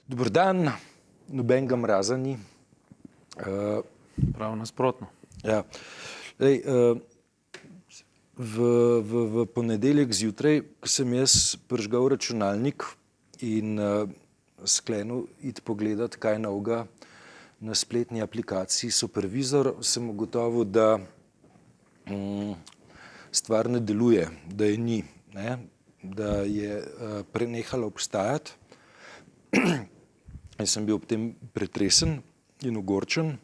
Dober dan, nobenega mraza ni. Prav nasprotno. Ja. Lej, v ponedeljek zjutraj, ko sem jaz prižgal računalnik in sklenil iti pogledat, kaj novega na spletni aplikaciji Supervizor, sem ugotovil, da stvar ne deluje, da je ni, ne? Da je prenehala obstajati. In sem bil ob tem pretresen in ogorčen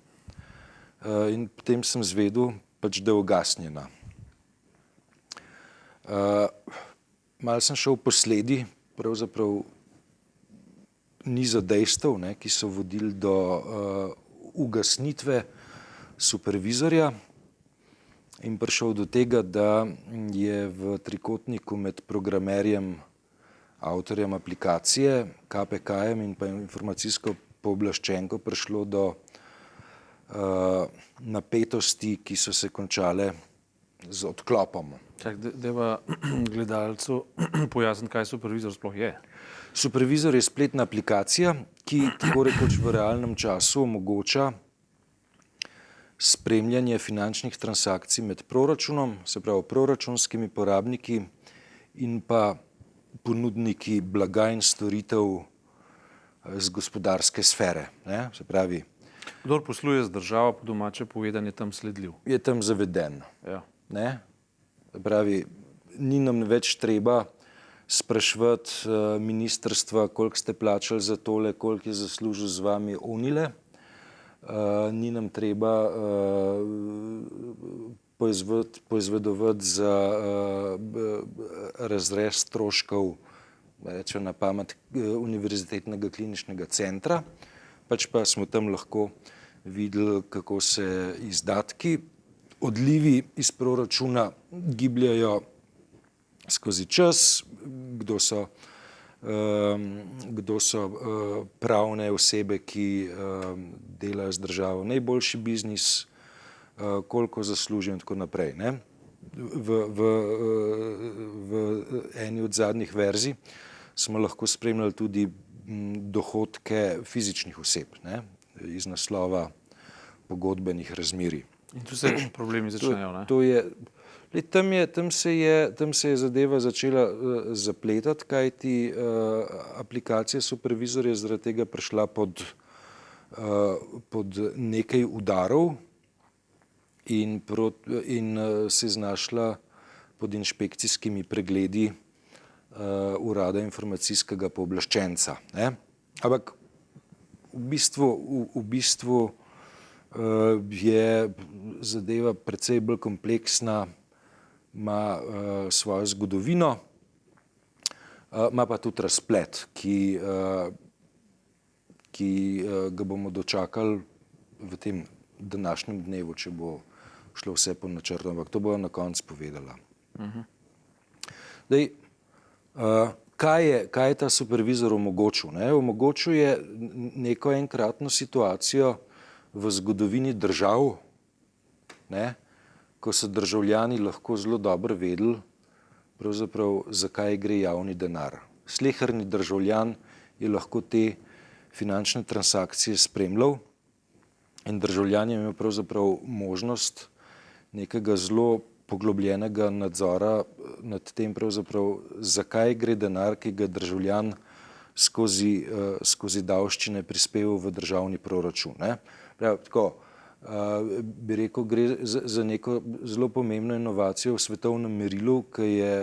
in potem sem zvedel, pač, da je ugasnjena. Malo sem šel po sledi, pravzaprav niza dejstev, ne, ki so vodili do ugasnitve supervizorja in prišel do tega, da je v trikotniku med programerjem, avtorjem aplikacije, KPK-jem in pa informacijsko pooblaščenko prišlo do napetosti, ki so se končale z odklopom. Deva gledalcu pojasniti, kaj supervizor sploh je. Supervizor je spletna aplikacija, ki tako rekoč v realnem času omogoča spremljanje finančnih transakcij med proračunom, se pravi proračunskimi porabniki in pa ponudniki blaga in storitev z gospodarske sfere, ne? Se pravi, kdor posluje z državo, po domače povedan, je tam sledljiv. je tam zaveden. Ja. Ne? Se pravi, ni nam več treba spraševati ministrstva, koliko ste plačali za tole, koliko je zaslužil z vami onile. Ni nam treba poizvedovati za razrez stroškov, rečem na pamet, Univerzitetnega kliničnega centra, pač pa smo tam lahko videli, kako se izdatki, odlivi iz proračuna gibljajo skozi čas, kdo so pravne osebe, ki delajo z državo najboljši biznis, koliko zaslužijo in tako naprej, ne? V eni od zadnjih verzij smo lahko spremljali tudi dohodke fizičnih oseb, ne? Iz naslova pogodbenih razmerij. In tu se problemi začnejo, ne? Tam se je zadeva začela zapletati, kajti aplikacija Supervizor je zaradi tega prišla pod nekaj udarov in se znašla pod inšpekcijskimi pregledi Urada informacijskega pooblaščenca, ne? Ampak v bistvu je zadeva precej bolj kompleksna, ima svojo zgodovino, ima pa tudi razplet, ki ga bomo dočakali v tem današnjem dnevu, če bo šlo vse po načrtu, ampak to bojo na koncu povedala. Zdaj, kaj je ta supervizor omogočil, ne? Omogočil je neko enkratno situacijo v zgodovini držav, ne? Ko so državljani lahko zelo dobro vedeli, pravzaprav, zakaj gre javni denar. Sleherni državljan je lahko te finančne transakcije spremljal in državljan je imel pravzaprav možnost nekega zelo poglobljenega nadzora nad tem, pravzaprav, zakaj gre denar, ki ga državljan skozi davščine prispeval v državni proračun, ne? Prav, tako, bi rekel, gre za neko zelo pomembno inovacijo v svetovnem merilu, ki je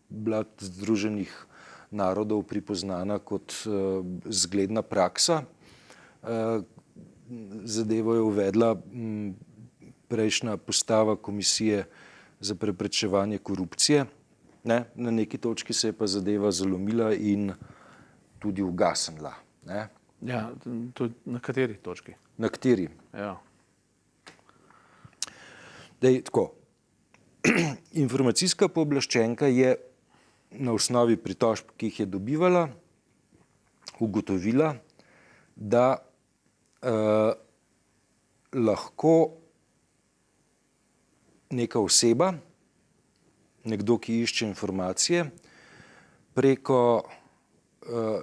bila Združenih narodov pripoznana kot zgledna praksa. Zadevo je uvedla prejšnja postava Komisije za preprečevanje korupcije, ne? Na neki točki se je pa zadeva zalomila in tudi ugasnila, ne? Ja, to na kateri točki? Na kateri? Ja. Dej, tako. Informacijska pooblaščenka je na osnovi pritožb, ki jih je dobivala, ugotovila, da lahko neka oseba, nekdo, ki išče informacije, preko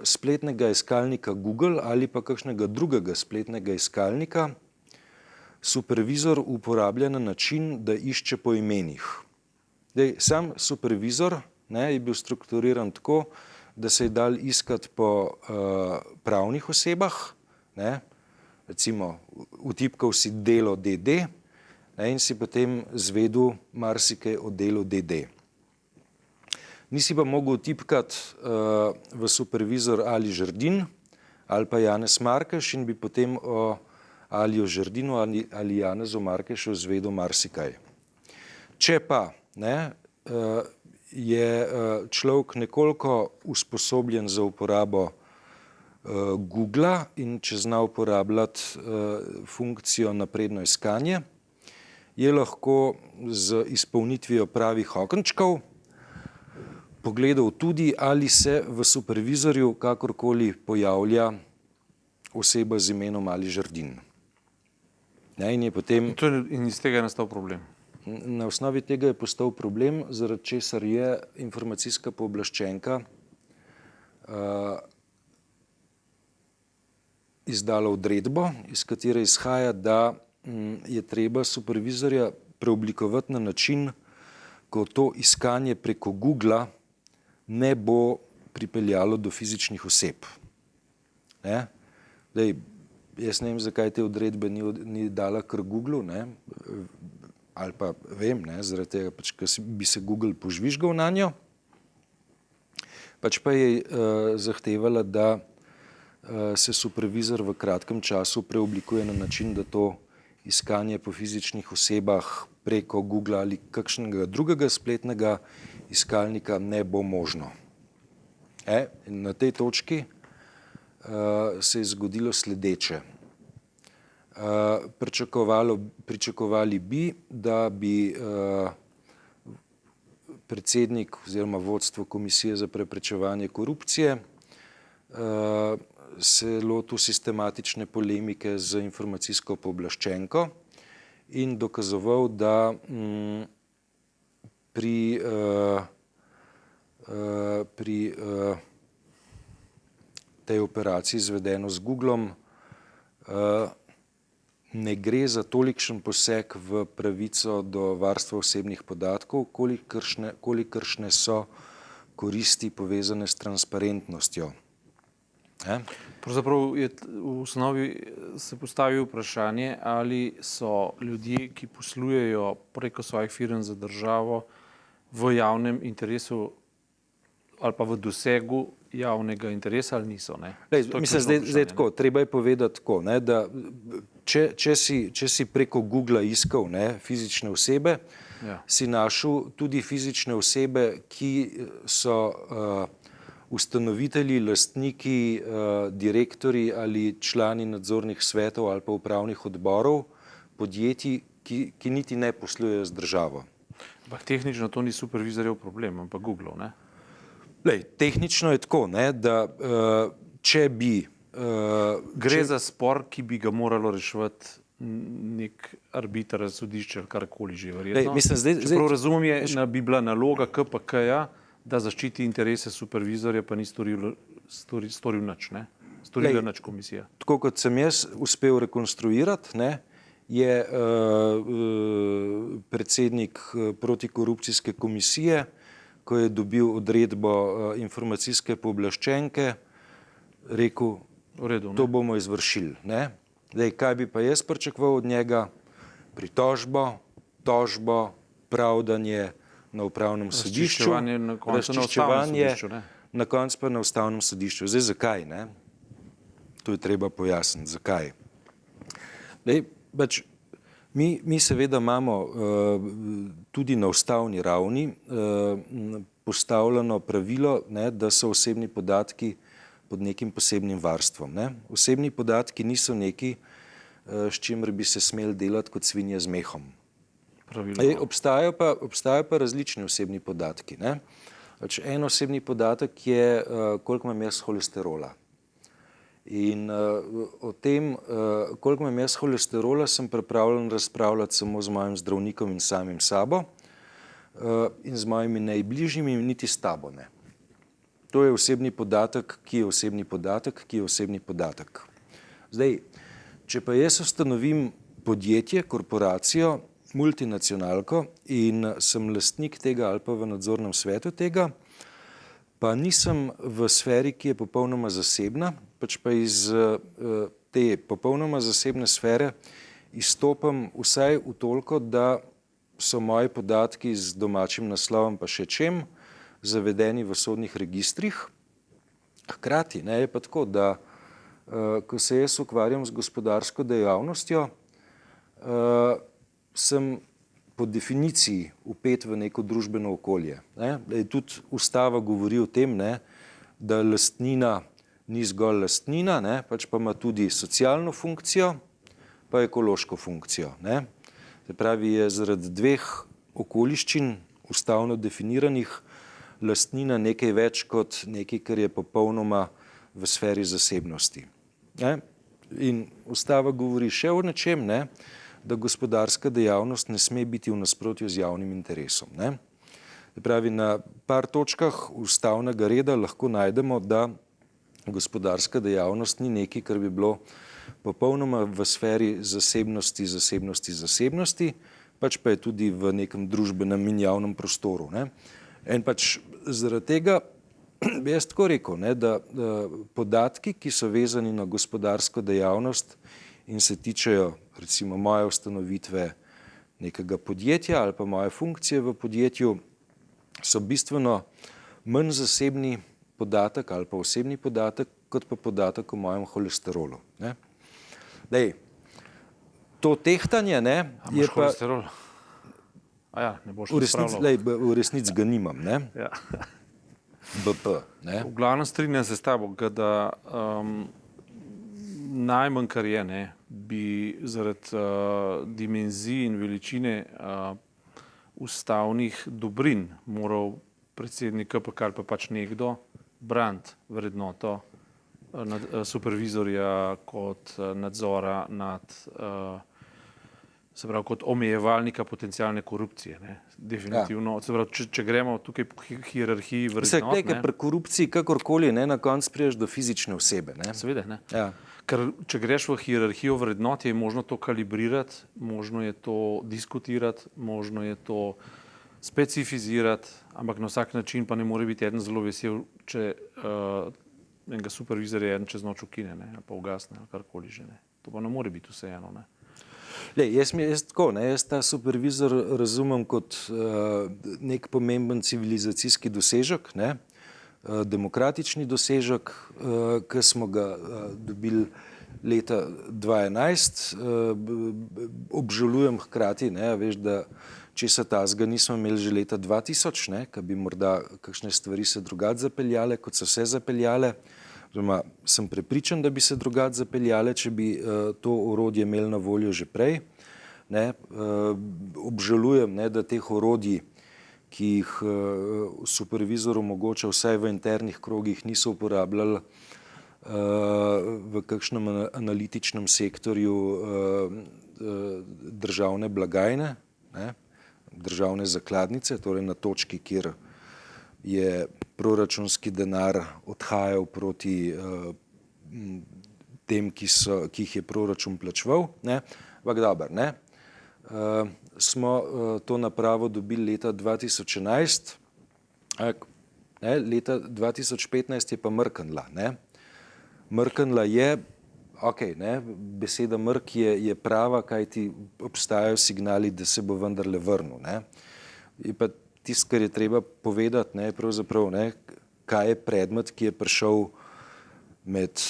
spletnega iskalnika Google ali pa kakšnega drugega spletnega iskalnika supervizor uporablja na način, da išče po imenih. Sam supervizor je bil strukturiran tako, da se je dal iskati po pravnih osebah, recimo vtipkal si delo DD in si potem zvedel marsikaj o delu DD. Nisi pa mogel vtipkati v supervizor Ali Žerdin ali pa Janez Markeš in bi potem o Aliju Žerdinu ali Janezu Markešu zvedel marsikaj. Če pa je človek nekoliko usposobljen za uporabo Googla in če zna uporabljati funkcijo napredno iskanje, je lahko z izpolnitvijo pravih okenčkov pogledal tudi, ali se v supervizorju kakorkoli pojavlja oseba z imenom Ali Žerdin. In je potem... In iz tega je nastal problem. Na osnovi tega je postal problem, zaradi česar je informacijska pooblaščenka izdala odredbo, iz katere izhaja, da je treba supervizorja preoblikovati na način, ko to iskanje preko Googla ne bo pripeljalo do fizičnih oseb. Jaz ne vem, zakaj te odredbe ni dala kar Googlu, ali pa vem, zaradi tega, ker bi se Google požvižgal na njo, pač pa je zahtevala, da se supervizor v kratkem času preoblikuje na način, da to iskanje po fizičnih osebah preko Googla ali kakšnega drugega spletnega iskalnika ne bo možno. In na tej točki se je zgodilo sledeče. Pričakovali bi, da bi predsednik oziroma vodstvo Komisije za preprečevanje korupcije se lotil sistematične polemike z informacijsko pooblaščenko in dokazoval, da pri tej operaciji izvedeno z Googlom ne gre za tolikšen poseg v pravico do varstva osebnih podatkov, kolikršne so koristi povezane s transparentnostjo. Pravzaprav je v osnovi se postavi vprašanje, ali so ljudje, ki poslujejo preko svojih firm za državo v javnem interesu ali pa v dosegu javnega interesa ali niso. Mislim, zdaj tako, treba je povedati tako, da če si preko Googla iskal fizične osebe, si našel tudi fizične osebe, ki so ustanovitelji, lastniki, direktorji ali člani nadzornih svetov ali pa upravnih odborov podjetij, ki niti ne poslujejo z državo. Tehnično to ni supervizorjev problem, ampak Googlov, ne? Tehnično je tako, da če bi... Gre za spor, ki bi ga moralo reševati nek arbiter, sodišče ali karkoli že verjetno. Čeprav razumem, bi bila naloga KPK-ja, da zaščiti interese supervizorja, pa ni storil nič, ne? Storila nič komisija. Tako kot sem jaz uspel rekonstruirati, je predsednik protikorupcijske komisije, ko je dobil odredbo informacijske pooblaščenke, rekel, to bomo izvršili. Kaj bi pa jaz pričakoval od njega? Pritožbo, tožbo, pravdanje na upravnem sodišču, razčiščevanje, na koncu pa na ustavnem sodišču. Zdaj, zakaj? To je treba pojasniti. Zakaj? Mi seveda imamo tudi na ustavni ravni postavljeno pravilo, da so osebni podatki pod nekim posebnim varstvom. Osebni podatki niso neki, s čimer bi se smeli delati kot svinje z mehom. Obstajajo pa različni osebni podatki. En osebni podatek je, koliko imam jaz holesterola. In o tem, koliko imam jaz holesterola, sem pripravljen razpravljati samo z mojim zdravnikom in samim sabo in z mojimi najbližjimi, niti s tabo ne. To je osebni podatek, ki je osebni podatek, ki je osebni podatek. Zdaj, če pa jaz ustanovim podjetje, korporacijo, multinacionalko in sem lastnik tega ali pa v nadzornem svetu tega, pa nisem v sferi, ki je popolnoma zasebna, pač pa iz te popolnoma zasebne sfere izstopam vsaj v toliko, da so moji podatki z domačim naslovom pa še čem zavedeni v sodnih registrih. Hkrati je pa tako, da ko se jaz ukvarjam z gospodarsko dejavnostjo, sem po definiciji vpet v neko družbeno okolje. Tudi ustava govori o tem, da lastnina ni zgolj lastnina, pač pa ima tudi socialno funkcijo pa ekološko funkcijo. Se pravi, je zaradi dveh okoliščin ustavno definiranih lastnina nekaj več kot nekaj, kar je popolnoma v sferi zasebnosti. In ustava govori še o nečem, da gospodarska dejavnost ne sme biti v nasprotju z javnim interesom. Se pravi, na par točkah ustavnega reda lahko najdemo, da gospodarska dejavnost ni nekaj, kar bi bilo popolnoma v sferi zasebnosti, pač pa je tudi v nekem družbenem in javnem prostoru. In pač zaradi tega bi jaz tako rekel, da podatki, ki so vezani na gospodarsko dejavnost in se tičejo recimo moje ustanovitve nekega podjetja ali pa moje funkcije v podjetju, so bistveno manj zasebni podatek ali pa osebni podatek, kot pa podatek o mojem holesterolu. Dej, to tehtanje je pa... holesterol? Ja, ne boš v resnici ga nimam. Ja. BP. V glavnem strinjam se s tabo, da najmanj kar je, bi zaradi dimenzij in veličine ustavnih dobrin moral predsednik KPK ali pa pač nekdo braniti vrednoto supervizorja kot nadzora nad, se pravi, kot omejevalnika potencialne korupcije. Definitivno. Se pravi, če gremo tukaj po hierarhiji vrednot. Pri korupciji kakorkoli, na koncu priješ do fizične osebe. Seveda, Ja. Ker če greš v hierarhijo vrednot, je možno to kalibrirati, možno je to diskutirati, možno je to specifizirati, ampak na vsak način pa ne more biti eden zelo vesel, če enega supervizorja eden čez noč ukine, ali pa ugasne, ali karkoli že. To pa ne more biti vseeno. Jaz ta supervizor razumem kot nek pomemben civilizacijski dosežek, demokratični dosežek, ki smo ga dobili leta 2011. Obžalujem hkrati, veš, da česa tazga nismo imeli že leta 2000, ko bi morda kakšne stvari se drugače zapeljale, kot so se zapeljale. Oziroma, sem prepričan, da bi se drugače zapeljale, če bi to orodje imeli na voljo že prej. Obžalujem, da teh orodij, ki jih supervizor omogoča vsaj v internih krogih, niso uporabljali v kakšnem analitičnem sektorju državne blagajne, državne zakladnice, torej na točki, kjer je proračunski denar odhajal proti tem, ki jih je proračun plačeval. Ampak dobro, smo to napravo dobili leta 2011, leta 2015 je pa mrknila. Mrknila je, beseda mrk je prava, kajti obstajajo signali, da se bo vendarle vrnil. Je pa tisto, kar je treba povedati, pravzaprav, kaj je predmet, ki je prišel med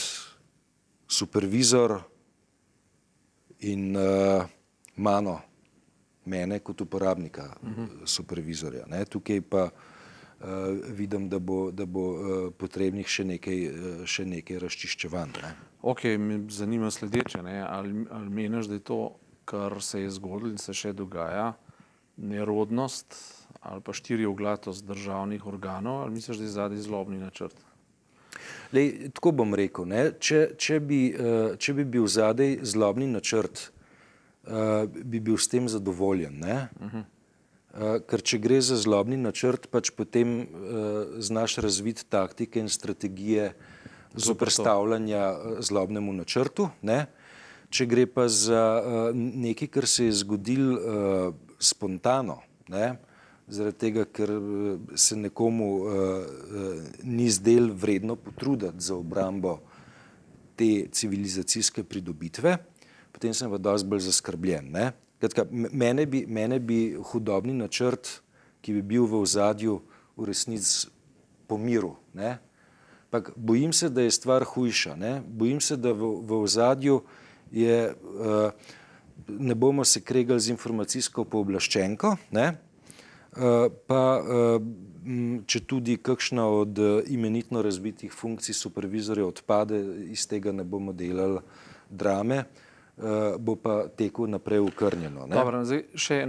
supervizor in mene kot uporabnika supervizorja. Tukaj pa vidim, da bo potrebnih še nekaj razčiščevanj. Me zanima sledeče, ali meniš, da je to, kar se je zgodilo in se še dogaja, nerodnost ali pa štiriouglatost državnih organov, ali misliš, da je zadaj zlobni načrt? Tako bom rekel, če bi bil zadaj zlobni načrt, bi bil s tem zadovoljen. Ker če gre za zlobni načrt, pač potem znaš razviti taktike in strategije zoperstavljanja zlobnemu načrtu, ne? Če gre pa za nekaj, kar se je zgodilo spontano, ne? Zaradi tega, ker se nekomu ni zdel vredno potruditi za obrambo te civilizacijske pridobitve, potem sem pa dosti bolj zaskrbljen, ne? Mene bi hudobni načrt, ki bi bil v ozadju, v resnici pomiril, ne? Pak bojim se, da je stvar hujša, ne? Bojim se, da v ozadju je, ne bomo se kregali z informacijsko pooblaščenko, ne? Pa če tudi kakšna od imenitno razvitih funkcij supervizorja odpade, iz tega ne bomo delali drame, bo pa tekel naprej ukrnjeno. Dobro, zdaj še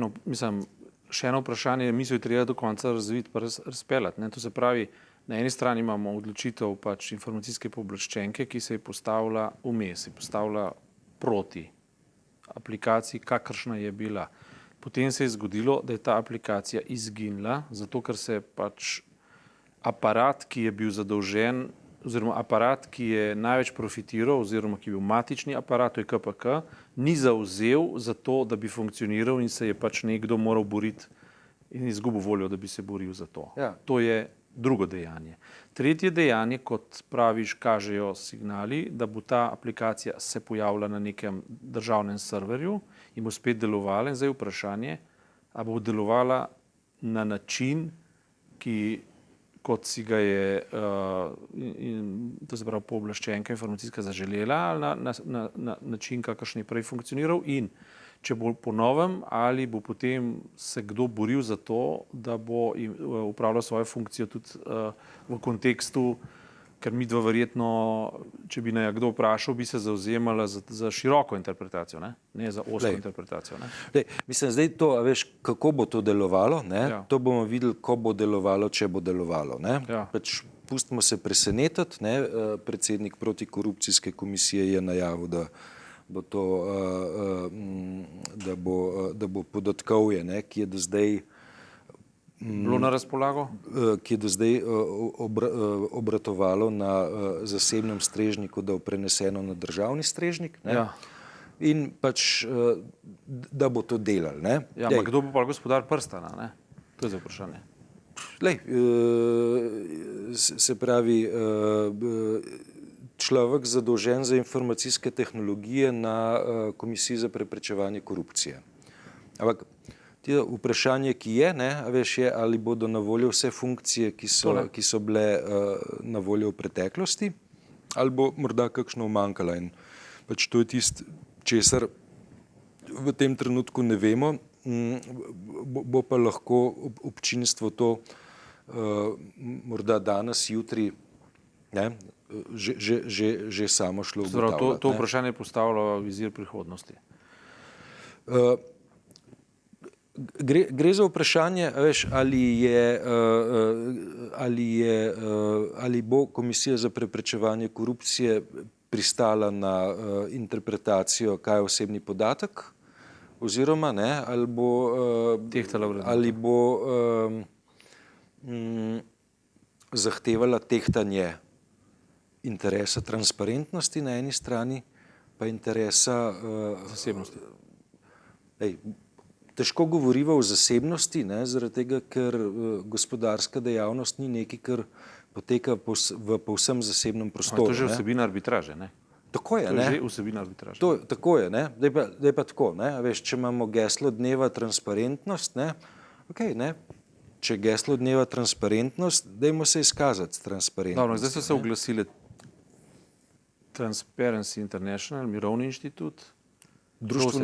eno vprašanje, misel je treba do konca razviti pa razpeljati, ne? To se pravi, na eni strani imamo odločitev pač informacijske pooblaščenke, ki se je postavila vmes, je postavila proti aplikaciji, kakršna je bila. Potem se je zgodilo, da je ta aplikacija izginila, zato ker se pač aparat, ki je bil zadolžen, oziroma aparat, ki je največ profitiral, oziroma ki je bil matični aparat, to je KPK, ni zavzel za to, da bi funkcioniral in se je pač nekdo moral boriti in izgubil voljo, da bi se boril za to. Ja. To je drugo dejanje. Tretje dejanje, kot praviš, kažejo signali, da bo ta aplikacija se pojavila na nekem državnem serverju in bo spet delovala. In zdaj vprašanje, a bo delovala na način, ki kot si ga je to se pravi pooblaščenka informacijska zaželela, ali na način, kakršen je prej funkcioniral, in če bo po novem, ali bo potem se kdo boril za to, da bo upravljal svojo funkcijo tudi v kontekstu, ker midva verjetno, če bi naj kdo vprašal, bi se zavzemala za široko interpretacijo, ne za ozko interpretacijo. Mislim, zdaj to, a veš, kako bo to delovalo, ne? Ja. To bomo videli, ko bo delovalo, če bo delovalo, ne? Ja. Pač pustimo se presenetiti, ne? Predsednik protikorupcijske komisije je najavil, da bo to, da bo podatkovje, ne? Ki je do zdaj bilo na razpolago? Ki je do zdaj obratovalo na zasebnem strežniku, da bo preneseno na državni strežnik, ne? Ja. In pač, da bo to delal, ne? Ja, ampak kdo bo pa gospodar prstana, ne? To je za vprašanje. Lej, se pravi, človek zadolžen za informacijske tehnologije na Komisiji za preprečevanje korupcije. Ampak vprašanje, ki je, ne, a veš, je, ali bodo na voljo vse funkcije, ki so bile na voljo v preteklosti, ali bo morda kakšno umanjkala. In pač to je tisto, česar v tem trenutku ne vemo, bo pa lahko občinstvo to morda danes, jutri, ne, že samo šlo ugotavljati. To vprašanje postavlja vizir prihodnosti. Gre za vprašanje, veš, ali bo Komisija za preprečevanje korupcije pristala na interpretacijo, kaj je osebni podatek, oziroma ne, ali bo zahtevala tehtanje interesa transparentnosti na eni strani, pa interesa zasebnosti. Težko govoriva o zasebnosti, ne, zaradi tega, ker gospodarska dejavnost ni nekaj, kar poteka v povsem zasebnem prostoru. To je že vsebina arbitraže, ne? Tako je, ne? To je že vsebina arbitraže. Tako je, ne? Zdaj pa tako, ne? Veš, če imamo geslo dneva transparentnost, ne? Okej, ne? Če geslo dneva transparentnost, dajmo se izkazati s transparentnostjo. Dobro, zdaj so se oglasile Transparency International, Mirovni inštitut, Društvo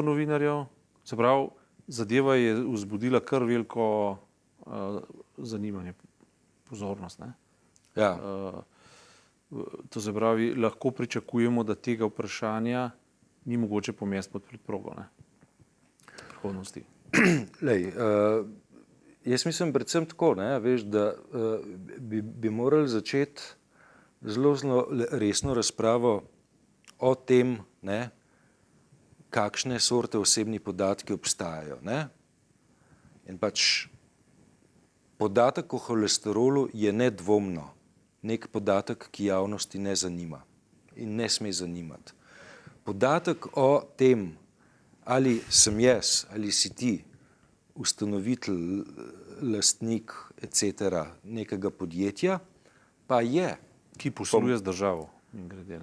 novinarjev. Se pravi, zadeva je vzbudila kar veliko zanimanje, pozornost, ne? Ja. To se pravi, lahko pričakujemo, da tega vprašanja ni mogoče pomesti pod preprogo, ne? Prihodnosti. Lej, jaz mislim predvsem tako, ne, veš, da bi morali začeti zelo resno razpravo o tem, ne, kakšne sorte osebni podatki obstajajo, ne? In pač podatek o holesterolu je nedvomno nek podatek, ki javnosti ne zanima in ne sme zanimati. Podatek o tem, ali sem jaz, ali si ti ustanovitelj, lastnik, etc. nekega podjetja, pa je. Ki posluje z državo. Grede,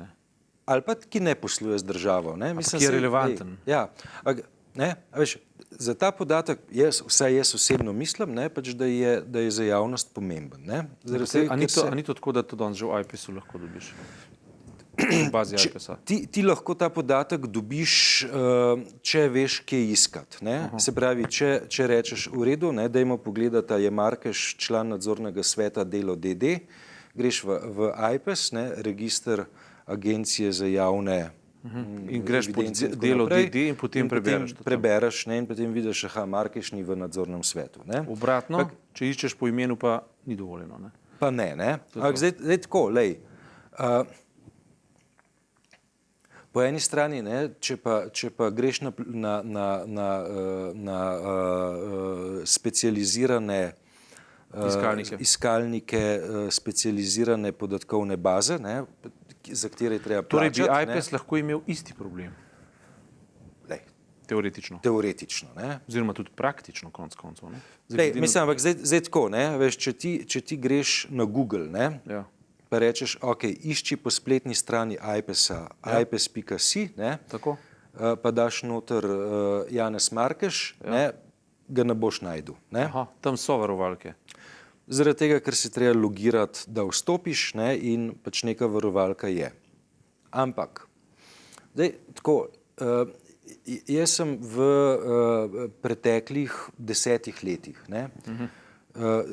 ali pa ki ne posluje z državo. Mislim, ki je relevanten. Ja, veš, za ta podatek, vsaj jaz osebno mislim, pač, da je za javnost pomemben. Ni to tako, da to danes že v IPS-u lahko dobiš? V bazi IPS-a. Ti lahko ta podatek dobiš, če veš, kje iskati. Se pravi, če rečeš v redu, dajmo pogledati, je Markeš član nadzornega sveta Delo DD, greš v IPS, register Agencije za javne in greš pod Delo DD in potem prebereš in potem vidiš, Markeš ni v nadzornem svetu. Obratno, če iščeš po imenu, pa ni dovoljeno. Pa ne. Ampak zdaj tako, lej. Po eni strani, če pa greš na specializirane iskalnike, specializirane podatkovne baze, za katere je treba plačati. Torej bi IPS lahko imel isti problem? Teoretično. Teoretično. Oziroma tudi praktično, konec koncev. Mislim, ampak zdaj tako, veš, če ti greš na Google, pa rečeš, ok, išči po spletni strani IPS-a, ipes.si, pa daš noter Janez Markeš, ga ne boš našel. Tam so varovalke. Zaradi tega, ker si treba logirati, da vstopiš, in pač neka varovalka je. Ampak, tako, jaz sem v preteklih 10 letih,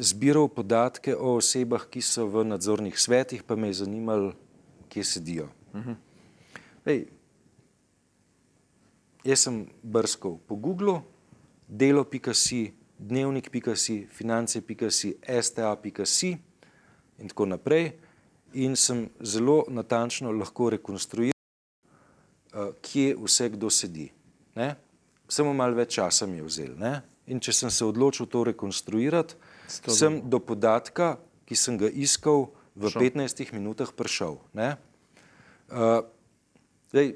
zbiral podatke o osebah, ki so v nadzornih svetih, pa me je zanimalo, kje sedijo. Jaz sem brskal po Googlu, delo.si, dnevnik.si, finance.si, sta.si in tako naprej, in sem zelo natančno lahko rekonstruiral, kje vse kdo sedi. Samo malo več časa mi je vzel. In če sem se odločil to rekonstruirati, sem do podatka, ki sem ga iskal, v 15 minutah prišel.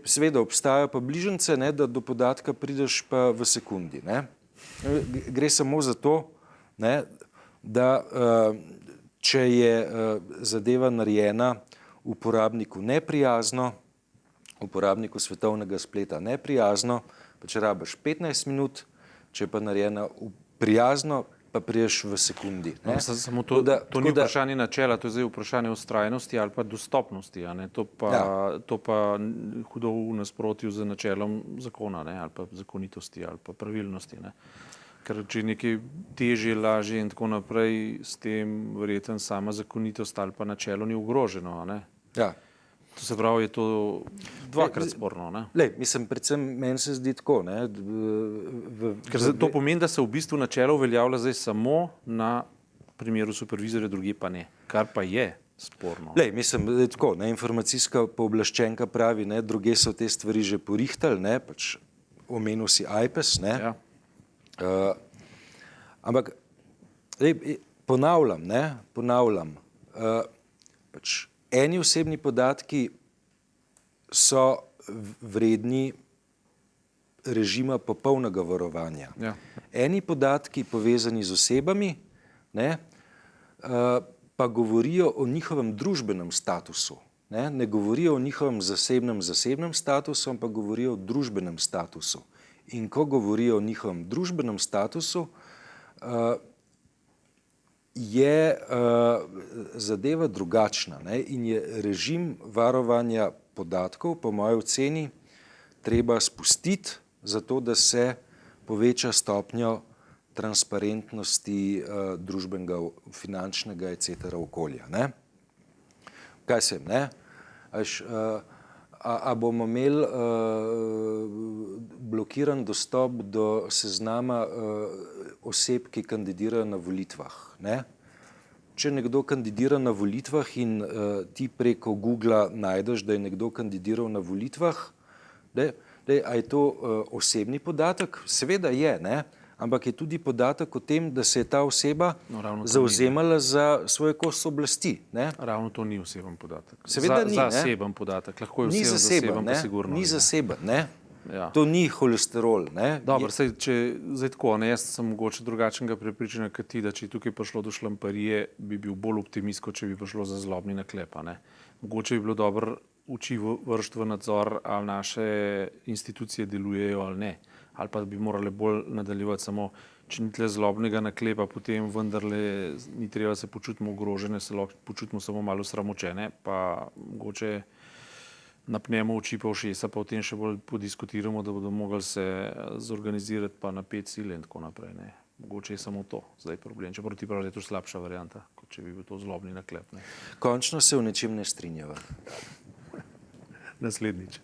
Seveda obstajajo pa bližnjice, da do podatka prideš pa v sekundi. Gre samo za to, da če je zadeva narejena uporabniku neprijazno, uporabniku svetovnega spleta neprijazno, pa če rabiš 15 minut, če pa narejena prijazno, pa priješ v sekundi. Samo to ni vprašanje načela, to je zdaj vprašanje vztrajnosti ali pa dostopnosti. To pa hudo v nasprotju z načelom zakona ali pa zakonitosti ali pa pravilnosti. Ker če nekaj težje, lažje in tako naprej, s tem verjetno sama zakonitost ali pa načelo ni ogroženo. Ja. To se pravi, je to dvakrat sporno. Mislim, predvsem meni se zdi tako. Ker to pomeni, da se v bistvu načelo uveljavlja zdaj samo na primeru supervizorja, drugi pa ne. Kar pa je sporno. Mislim, da je tako. Informacijska pooblaščenka pravi, druge so te stvari že porihtali, pač omenil si IPS. Ampak ponavljam, pač eni osebni podatki so vredni režima popolnega varovanja. Eni podatki povezani z osebami, pa govorijo o njihovem družbenem statusu. Ne govorijo o njihovem zasebnem statusu, ampak govorijo o družbenem statusu. In ko govorijo o njihovem družbenem statusu, je zadeva drugačna, in je režim varovanja podatkov, po moji oceni, treba spustiti, zato da se poveča stopnjo transparentnosti družbenega, finančnega etc. okolja. Kaj sem, a bomo imeli blokiran dostop do seznama oseb, ki kandidirajo na volitvah. Če nekdo kandidira na volitvah in ti preko Googla najdeš, da je nekdo kandidiral na volitvah, a je to osebni podatek? Seveda je, ampak je tudi podatek o tem, da se je ta oseba ravno to zavzemala za svoj kos oblasti. Ne? Ravno to ni oseben podatek. Seveda ni, ne? Zaseben podatek. Lahko je Ni zaseben, pa sigurno ni zaseben, ne? Ja. To ni holesterol, ne? Dobro, zdaj tako, ne, jaz sem mogoče drugačnega prepričanja kot ti, da če je tukaj prišlo do šlamparije, bi bil bolj optimist, kot če bi prišlo za zlobni naklep, ne. Mogoče bi bilo dobro oči vršiti v nadzor, ali naše institucije delujejo ali ne, ali pa bi morali bolj nadaljevati samo, če ni tle zlobnega naklepa, potem vendarle ni treba se počutimo ogrožene, se lahko počutimo samo malo sramočene, pa mogoče napnemo oči pa ušesa, pa o tem še bolj podiskutiramo, da bodo mogli se zorganizirati pa na 5 sile in tako naprej. Ne. Mogoče je samo to zdaj problem. Čeprav ti pravi, da je to slabša varianta, kot če bi bil to zlobni naklep. Ne. Končno se v nečem ne strinjava. Naslednjič.